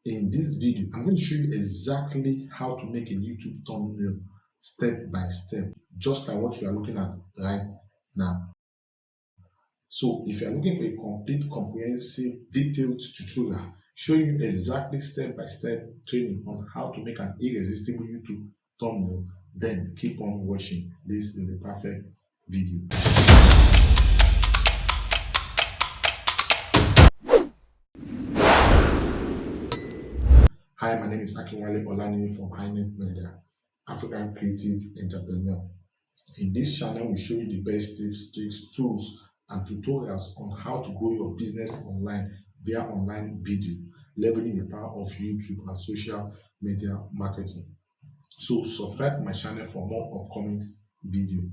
In this video, I'm going to show you exactly how to make a YouTube thumbnail step by step, just like what you are looking at right now. So if you are looking for a complete, comprehensive, detailed tutorial showing you exactly step by step training on how to make an irresistible YouTube thumbnail, then keep on watching. This is the perfect video. Hi, my name is Akinwale Olani from Hinet Media, African Creative Entrepreneur. In this channel, we show you the best tips, tricks, tools, and tutorials on how to grow your business online via online video, leveraging the power of YouTube and social media marketing. So subscribe to my channel for more upcoming video.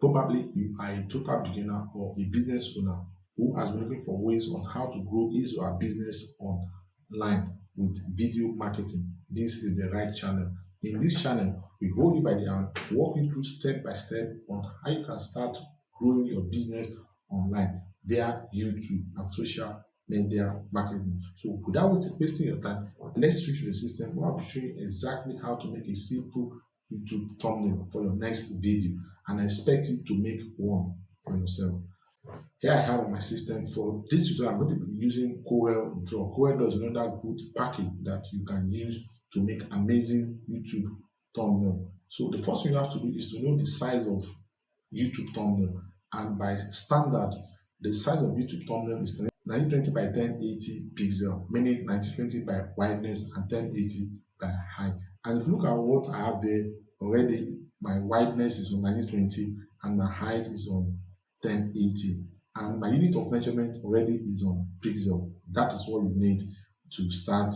Probably you are a total beginner or a business owner who has been looking for ways on how to grow his or her business online with video marketing. This is the right channel. In this channel, we hold you by the hand, walk you through step by step on how you can start growing your business online via YouTube and social media marketing. So without wasting your time, let's switch to the system where I'll be showing you exactly how to make a simple YouTube thumbnail for your next video, and I expect you to make one for yourself. Here I have on my system. For this tutorial, I'm going to be using coreldraw. Coreldraw is another good package that you can use to make amazing YouTube thumbnail. So the first thing you have to do is to know the size of YouTube thumbnail, and by standard, the size of YouTube thumbnail is 1920 by 1080 pixel, meaning 1920 by wideness and 1080 by height. And if you look at what I have there already, my wideness is on 1920 and my height is on 1080, and my unit of measurement already is on pixel. That is what you need to start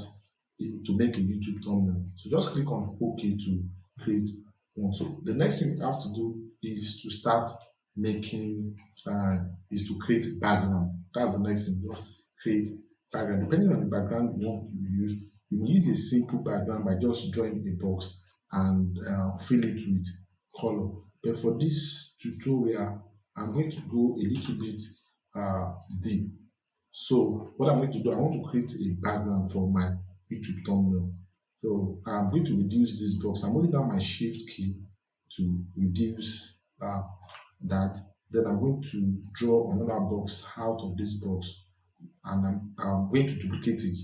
to make a YouTube thumbnail. So just click on OK to create one. So the next thing you have to do is to start making is to create background. That's the next thing. Just create background. Depending on the background you want to use, you can use a simple background by just drawing a box and fill it with color. But for this tutorial, I'm going to go a little bit deep. So what I'm going to do, I want to create a background for my YouTube thumbnail. So I'm going to reduce this box. I'm holding down my shift key to reduce that. Then I'm going to draw another box out of this box, and I'm going to duplicate it.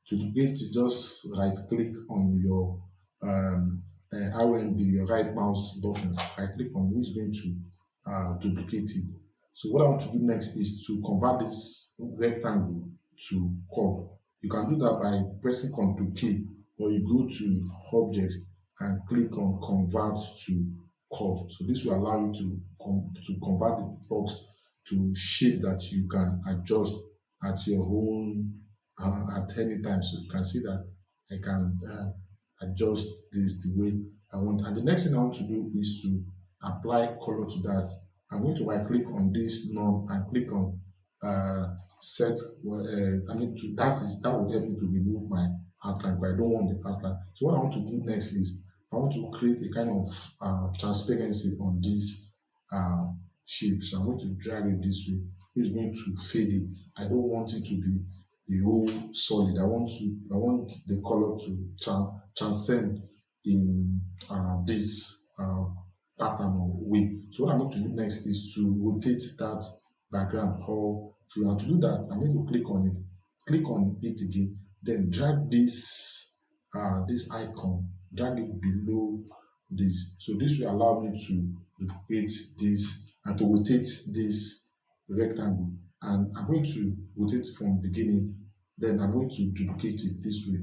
To duplicate it, just right click on your RMB, your right mouse button. Right click on which is going to duplicate it. So what I want to do next is to convert this rectangle to curve. You can do that by pressing Ctrl K, or you go to Objects and click on Convert to Curve. So this will allow you to convert the box to shape that you can adjust at your own at any time. So you can see that I can adjust this the way I want. And the next thing I want to do is to apply color to that. I'm going to right click on this node and click on set. That will help me to remove my outline, but I don't want the outline. So what I want to do next is I want to create a kind of transparency on this shape. So I'm going to drag it this way. It's going to fade it. I don't want it to be the whole solid. I want the color to transcend in this pattern or way. So what I'm going to do next is to rotate that background all through. And to do that, I'm going to click on it again, then drag this icon, drag it below this. So this will allow me to duplicate this and to rotate this rectangle. And I'm going to rotate from the beginning, then I'm going to duplicate it this way.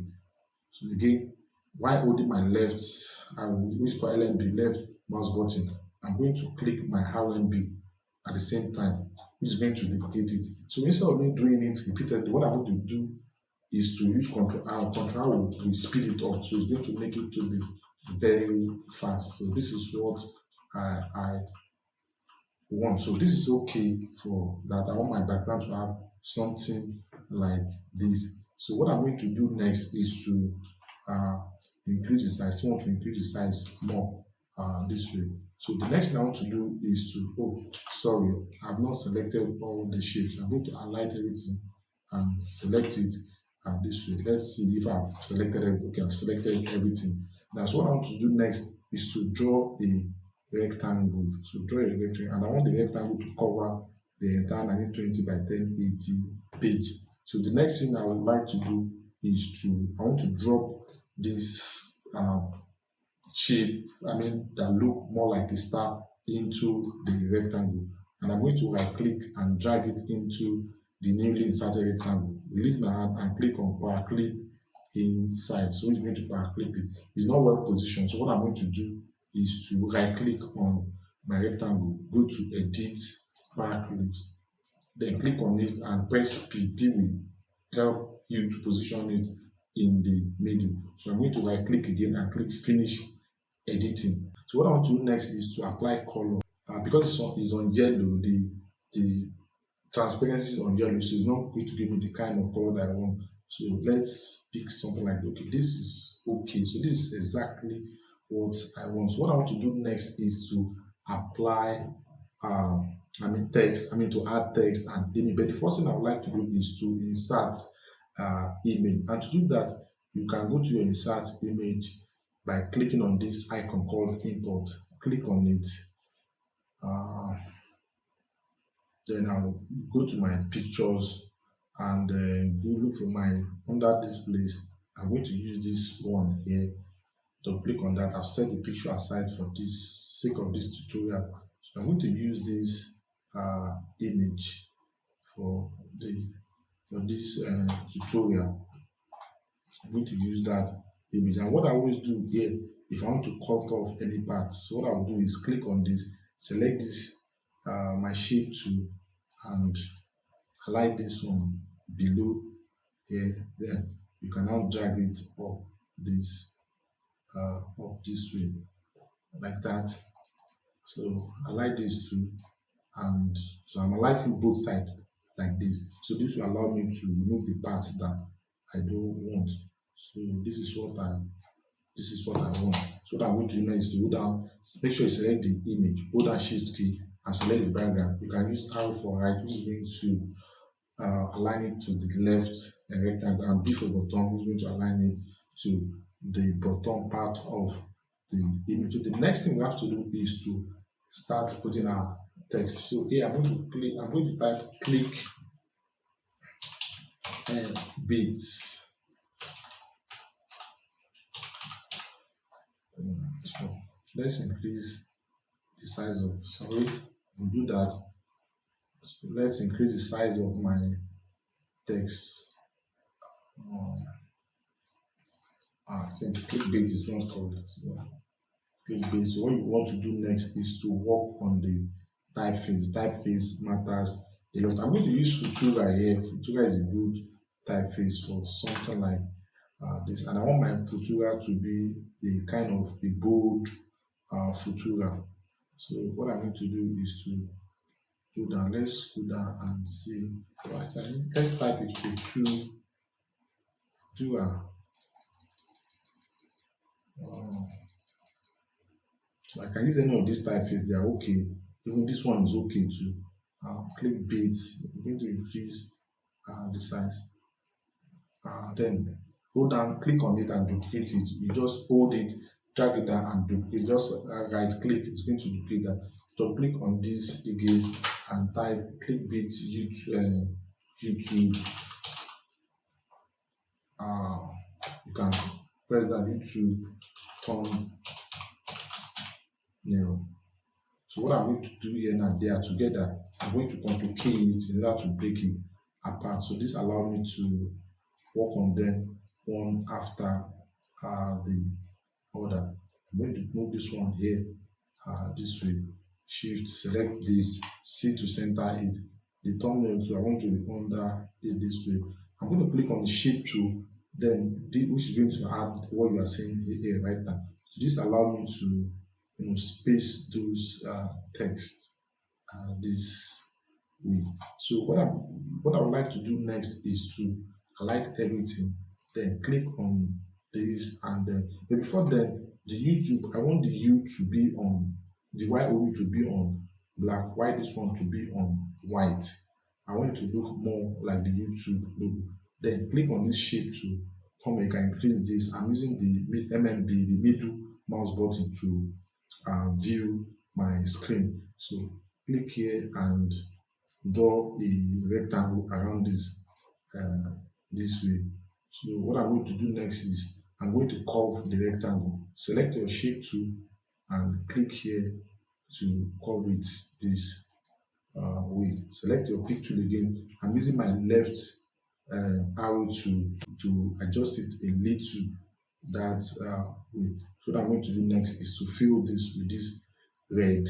So again, while holding my left, which is called LMB, left mouse button, I'm going to click my RMB at the same time, which is going to duplicate it. So instead of me doing it repeatedly, what I'm going to do is to use Control will speed it up. So it's going to make it to be very fast. So this is what I want. So this is okay for that. I want my background to have something like this. So what I'm going to do next is to increase the size. I want to increase the size more this way. So the next thing I want to do is I've not selected all the shapes. I'm going to highlight everything and select it. this way. Let's see if I've selected okay, I've selected everything. Now, so what I want to do next is to draw a rectangle. So draw a rectangle, and I want the rectangle to cover the entire 1920 by 1080 page. So the next thing I would like to do is I want to drop this shape, that look more like a star into the rectangle. And I'm going to right click and drag it into the newly inserted rectangle. Release my hand and click on power clip inside. So it's going to power clip it. It's not well positioned. So what I'm going to do is to right click on my rectangle, go to edit power clips, then click on it and press P. P will help you to position it in the middle. So I'm going to right click again and click finish editing. So what I want to do next is to apply color. Because it's on yellow, the transparency is on yellow, so it's not going to give me the kind of color that I want. So let's pick something like, okay, this is okay. So this is exactly what I want. So what I want to do next is to apply text, to add text and image. But the first thing I would like to do is to insert image. And to do that, you can go to your insert image by clicking on this icon called import. Click on it. Then I'll go to my pictures and go look for under this place. I'm going to use this one here. To click on that, I've set the picture aside for this sake of this tutorial. So I'm going to use this image for this tutorial. I'm going to use that image. And what I always do here, if I want to cut off any part, so what I will do is click on this, select this my shape tool, and highlight this one below here. Then you can now drag it up this way like that. So I like this too, and so I'm highlighting both sides like this. So this will allow me to remove the part that I don't want. So this is what I want. So what I'm going to do now is to hold down, make sure you select the image, hold down shift key and select the background. You can use arrow for right, which is going to align it to the left rectangle, and B for bottom, which is going to align it to the bottom part of the image. So the next thing we have to do is to start putting our text. So here I'm going to type click bits. So let's increase the size of, and do that. So let's increase the size of my text. I think clickbait is not correct. Clickbait. So what you want to do next is to work on the typeface. Typeface matters a lot. I'm going to use Futura here. Futura is a good typeface for something like this, and I want my Futura to be a kind of a bold Futura. So what I'm going to do is to go down. Let's go down and see. Right, let's type it Futura. So I can use any of these typeface, they are okay. Even this one is okay too. Click bait. I'm going to increase the size. Then hold down, click on it and duplicate it. You just hold it, drag it down and duplicate. Just right click, it's going to duplicate that. So click on this again and type clickbait YouTube. YouTube. You can press that YouTube thumbnail. So what I'm going to do here now, they are together. I'm going to Ctrl K it in order to break it apart. So this allows me to work on them one after the other. I'm going to move this one here this way. Shift, select this, C to center it. The thumbnail, so I want to be under it this way. I'm going to click on the shape tool, then which is going to add what you are seeing here right now. So this allows me to space those text this way. So what I would like to do next is to highlight everything, then click on this, and then but before then, the YouTube, I want the U to be on the YOU to be on black, while this one to be on white. I want it to look more like the YouTube logo. Then click on this shape to come. You can increase this. I'm using the MMB, the middle mouse button to view my screen. So click here and draw a rectangle around uh, this way. So what I'm going to do next is I'm going to curve the rectangle. Select your shape tool and click here to curve it this way. Select your pick tool again. I'm using my left arrow to adjust it a little that way. So what I'm going to do next is to fill this with this red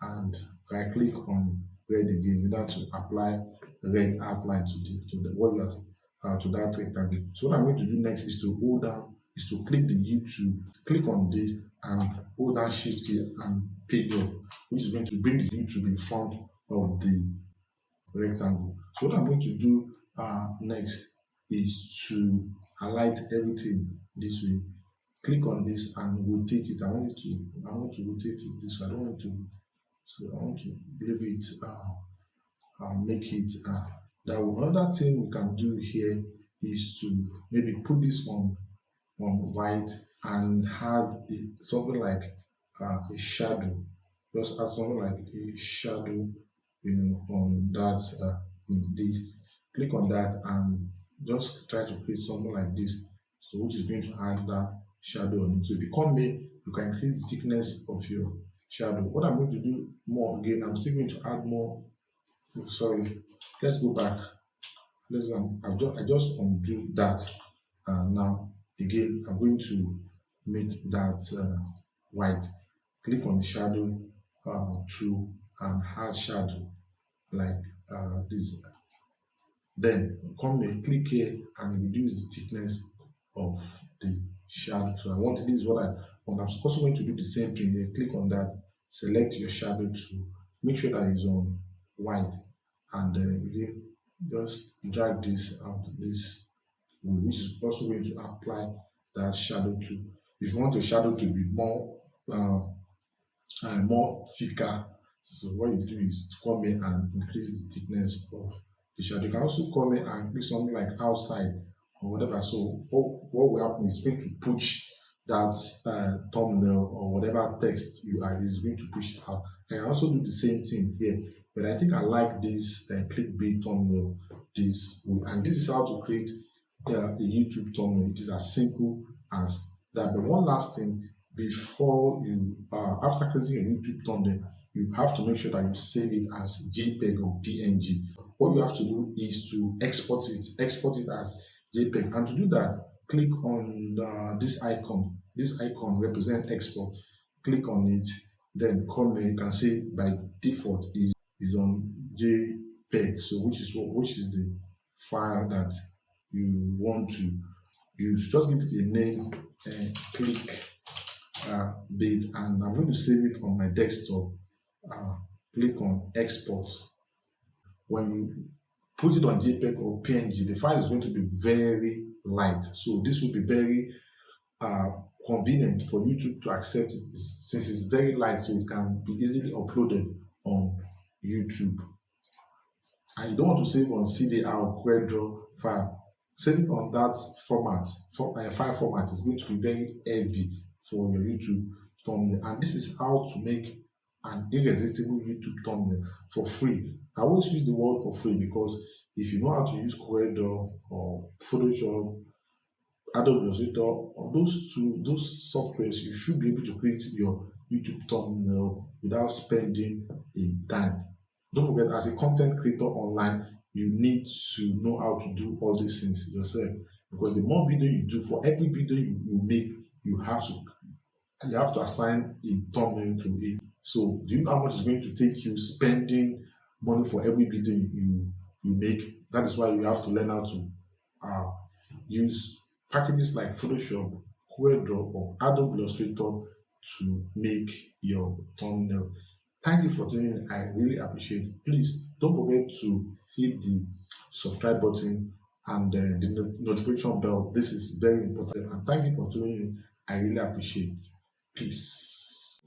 and right click on red again without to apply red outline to the what you have to that rectangle. So what I'm going to do next is to hold down, is to click the YouTube, click on this and hold down shift here and page up, which is going to bring the YouTube in front of the rectangle. So what I'm going to do next is to highlight everything this way. Click on this and rotate it. I want to rotate it this way. I don't want to, so I want to leave it, make it that way. Another thing we can do here is to maybe put this on white and add something like a shadow. Just add something like a shadow, on that this. Click on that and just try to create something like this. So which is going to add that shadow on it. So if you come here, you can increase the thickness of your shadow. What I'm going to do more again, I'm still going to add more. Oh, sorry, let's go back. I just undo that. Now again, I'm going to make that white. Click on the shadow tool and add shadow like this. Then come here, click here and reduce the thickness of the shadow. So I want, this is what I want. I'm also going to do the same thing here. Click on that, select your shadow tool, make sure that it's on white, and again just drag this out this way, which is also going to apply that shadow tool. If you want your shadow to be more thicker, so what you do is to come in and increase the thickness of the shadow. You can also come in and click something like outside or whatever. So what will happen is going to push that thumbnail or whatever text you are is going to push it out. I can also do the same thing here, but I think I like this clickbait thumbnail this way. And this is how to create a YouTube thumbnail. It is as simple as that. But one last thing, before you after creating a YouTube thumbnail, you have to make sure that you save it as JPEG or PNG. What you have to do is to export it as JPEG. And to do that, click on this icon. This icon represent export. Click on it, then come here. You can see by default is on JPEG. So which is the file that you want to use. Just give it a name and click bait, and I'm going to save it on my desktop. Click on export. When you put it on JPEG or PNG, the file is going to be very light. So this will be very convenient for YouTube to accept it, since it's very light, so it can be easily uploaded on YouTube. And you don't want to save on CDR or coreldraw file. Saving on that file format is going to be very heavy for your YouTube thumbnail. And this is how to make an irresistible YouTube thumbnail for free. I always use the word for free because if you know how to use coreldraw or Photoshop, Adobe Illustrator, or those softwares, you should be able to create your YouTube thumbnail without spending a dime. Don't forget, as a content creator online, you need to know how to do all these things yourself, because the more video you do, for every video you make, you have to assign a thumbnail to it. So do you know how much it's going to take you spending money for every video you make? That is why you have to learn how to use packages like Photoshop, coreldraw, or Adobe Illustrator to make your thumbnail. Thank you for tuning in. I really appreciate it. Please don't forget to hit the subscribe button and the notification bell. This is very important. And thank you for tuning in. I really appreciate it. Peace.